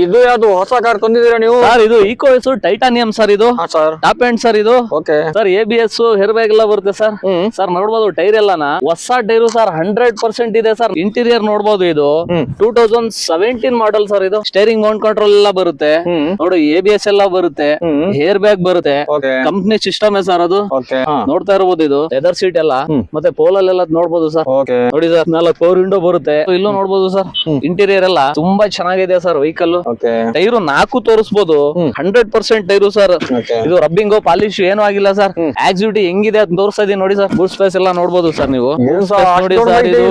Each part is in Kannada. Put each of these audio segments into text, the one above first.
ಇದು ಯಾವ್ದು ಹೊಸ ಕಾರ್ ತಂದಿದ್ದೀರಾ ನೀವು? ಸರ್ ಇದು ಈಕೋ ಎಸ್ ಟೈಟಾನಿಯಂ ಸರ್, ಇದು ಸರ್ ಟಾಪ್ ಎಂಡ್ ಸರ್. ಇದು okay sir ABS hair bag ಎಲ್ಲ ಬರುತ್ತೆ ಸರ್. ಸರ್ ನೋಡ್ಬೋದು ಟೈರ್ ಎಲ್ಲಾನ ಹೊಸ ಟೈರು ಸರ್, 100% ಇದೆ ಸರ್. ಇಂಟೀರಿಯರ್ ನೋಡ್ಬೋದು, ಇದು 2017 ಮಾಡೆಲ್ ಸರ್. ಇದು ಸ್ಟೇರಿಂಗ್ ಮೌಂಟ್ ಕಂಟ್ರೋಲ್ ಎಲ್ಲ ಬರುತ್ತೆ ನೋಡಿ, ABS ಎಲ್ಲ ಬರುತ್ತೆ, ಹೇರ್ ಬ್ಯಾಗ್ ಬರುತ್ತೆ, ಕಂಪ್ನಿ ಸಿಸ್ಟಮ್ ಸರ್ ಅದು. ನೋಡ್ತಾ ಇರಬಹುದು, ಇದು ಲೆದರ್ ಸೀಟ್ ಎಲ್ಲ, ಮತ್ತೆ ಪೋಲಲ್ ಎಲ್ಲ ನೋಡ್ಬೋದು ಸರ್. ನೋಡಿ ಸರ್, 4 ಪವರ್ ವಿಂಡೋ ಬರುತ್ತೆ. ಇಲ್ಲೂ ನೋಡ್ಬೋದು ಸರ್, ಇಂಟೀರಿಯರ್ ಎಲ್ಲ ತುಂಬಾ ಚೆನ್ನಾಗಿದೆ ಸರ್. ವೆಹಿಕಲ್ ಟೈರು 4 ತೋರಿಸಬಹುದು, 100% ಟೈರು ಸರ್. ಇದು ರಬ್ಬಿಂಗು ಪಾಲಿಶ್ ಏನು ಆಗಿಲ್ಲ ಸರ್. ಆಕ್ಸಿವಿಟಿ ಹೆಂಗಿದೆ ಅಂತ ತೋರಿಸ್ತಾ ಇದೀನಿ ನೋಡಿ ಸರ್. ಬೂಟ್ ಸ್ಪೇಸ್ ಎಲ್ಲ ನೋಡ್ಬೋದು ಸರ್ ನೀವು. ನೋಡಿ ಸರ್, ಇದು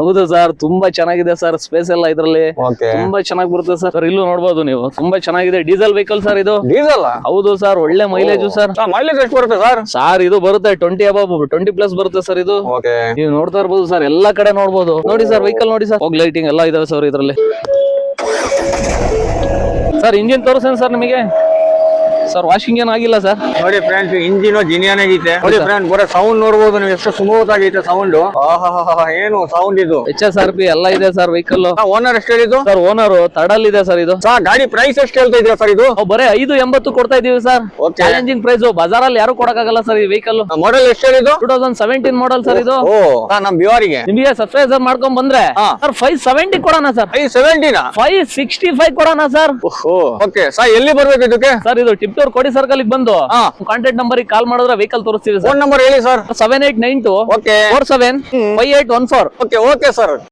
ಹೌದು ಸರ್, ತುಂಬಾ ಚೆನ್ನಾಗಿದೆ ಸರ್. ಸ್ಪೇಸ್ ಎಲ್ಲ ಇದ್ರಲ್ಲಿ ತುಂಬಾ ಚೆನ್ನಾಗಿ ಬರುತ್ತೆ ಸರ್. ಇಲ್ಲೂ ನೋಡ್ಬೋದು ನೀವು, ತುಂಬಾ ಚೆನ್ನಾಗಿದೆ. ಡೀಸೆಲ್ ವೆಹಿಕಲ್ ಸರ್ ಇದು. ಡೀಸೆಲ್? ಹೌದು ಸರ್, ಒಳ್ಳೆ ಮೈಲೇಜ್ ಸರ್. ಮೈಲೇಜ್ ಎಷ್ಟು ಬರುತ್ತೆ ಸರ್? ಸರ್ ಇದು ಬರುತ್ತೆ 20 ಅಬವ್, 20+ ಬರುತ್ತೆ ಸರ್ ಇದು. ನೀವು ನೋಡ್ತಾ ಇರ್ಬೋದು ಸರ್, ಎಲ್ಲಾ ಕಡೆ ನೋಡ್ಬೋದು. ನೋಡಿ ಸರ್ ವೆಹಿಕಲ್ ನೋಡಿ ಸರ್, ಹೋಗ್ ಲೈಟಿಂಗ್ ಎಲ್ಲ ಇದಾವೆ ಸರ್ ಇದ್ರಲ್ಲಿ. ಸರ್ ಇಂಜಿನ್ ತೋರಿಸ್ತೇನೆ ಸರ್ ನಿಮಗೆ. ಸರ್ ವಾಷಿಂಗ್ ಏನ್ ಆಗಿಲ್ಲ ಸರ್. ನೋಡಿ ಫ್ರೆಂಡ್ಸ್, ಇಂಜಿನ್ ಜಿನಿಯನ್ ಆಗೈತೆ. ನೋಡಿ ಫ್ರೆಂಡ್ಸ್, ಬರೋ ಸೌಂಡ್ ನೋಡ್ಬೋದು ನೀವು, ಎಷ್ಟು ಸ್ಮೂತ್ ಆಗೈತೆ ಸೌಂಡ್. ಏನು ಸೌಂಡ್ ಇದು. HSRP ಎಲ್ಲ ಇದೆ ಸರ್ ವೆಹಿಕಲ್. ಓನರ್ ಎಷ್ಟು ಹೇಳಿದ್ದು ಸರ್? ಓನರ್ ತಡಲ್ ಇದೆ ಸರ್ ಇದು. ಗಾಡಿ ಪ್ರೈಸ್ ಎಷ್ಟು ಹೇಳ್ತಾ ಇದ್ದೀರಾ ಸರ್ ಇದು? ಬರೇ 580 ಕೊಡ್ತಾ ಇದೀವಿ ಸರ್. ಚಾಲೆಂಜಿಂಗ್ ಪ್ರೈಸ್, ಬಜಾರಲ್ಲಿ ಯಾರು ಕೊಡಕ್ಕಾಗಲ್ಲ ಸರ್ ಈ ವೆಹಿಕಲ್. ಮಾಡೆಲ್ ಎಷ್ಟು ಹೇಳಿದ್ದು? 2017 ಮಾಡೆಲ್ ಸರ್ ಇದು. ನಮ್ ಬಿವಾರಿಗೆ ನಿಮಗೆ ಸಬ್ಸ್ಕ್ರೈಬರ್ ಮಾಡ್ಕೊಂಡ್ ಬಂದ್ರೆ ಸರ್ 570 ಕೊಡೋಣ ಸರ್. 570 565 ಕೊಡೋಣ ಸರ್. ಓಕೆ ಸರ್, ಎಲ್ಲಿ ಬರ್ಬೇಕು ಇದಕ್ಕೆ? ಸರ್ ಇದು ಟಿಪ್ಟೂರ್ ಕೋಡಿ ಸರ್ಕಲ್ ಬಂದು ಕಾಂಟ್ಯಾಕ್ಟ್ ನಂಬರ್ ಕಾಲ್ ಮಾಡಿದ್ರೆ ವೆಹಿಕಲ್ ತೋರಿಸ್ತೀವಿ. ಫೋನ್ ನಂಬರ್ ಹೇಳಿ ಸರ್. 7892 475814. Okay sir.